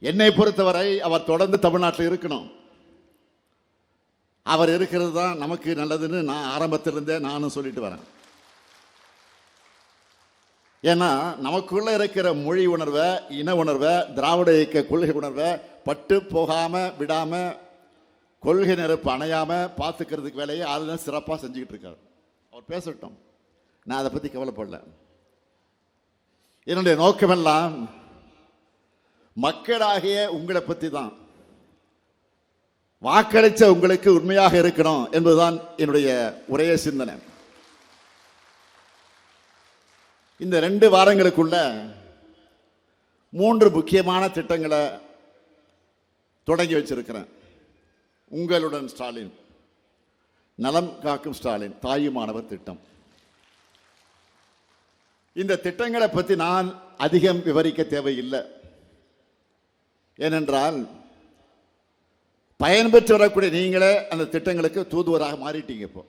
என்னை பொறுத்தவரை அவர் தொடர்ந்து தமிழ்நாட்டில் இருக்கணும். அவர் இருக்கிறது தான் நமக்கு நல்லதுன்னு நான் ஆரம்பத்திலிருந்தே நானும் சொல்லிட்டு வரேன். ஏன்னா நமக்குள்ள இருக்கிற மொழி உணர்வை, இன உணர்வை, திராவிட இயக்க கொள்கை உணர்வை பட்டு போகாம விடாம, கொள்கை நெருப்பு அணையாம பார்த்துக்கிறதுக்கு வேலையை அதுதான் சிறப்பாக செஞ்சுக்கிட்டு இருக்காரு. அவர் பேசட்டும், நான் அதை பற்றி கவலைப்படல. என்னுடைய நோக்கமெல்லாம் மக்களாகிய உங்களை பற்றி தான். வாக்களித்த உங்களுக்கு உண்மையாக இருக்கணும் என்பதுதான் என்னுடைய ஒரே சிந்தனை. இந்த 2 வாரங்களுக்குள்ள 3 முக்கியமான திட்டங்களை தொடங்கி வச்சிருக்கிறேன். உங்களுடன் ஸ்டாலின், நலம் காக்கும் ஸ்டாலின், தாயுமானவர் திட்டம். இந்த திட்டங்களை பற்றி நான் அதிகம் விவரிக்க தேவையில்லை. ஏனென்றால் பயன்பெற்று வரக்கூடிய நீங்களே அந்த திட்டங்களுக்கு தூதுவராக மாறிட்டீங்க. இப்போ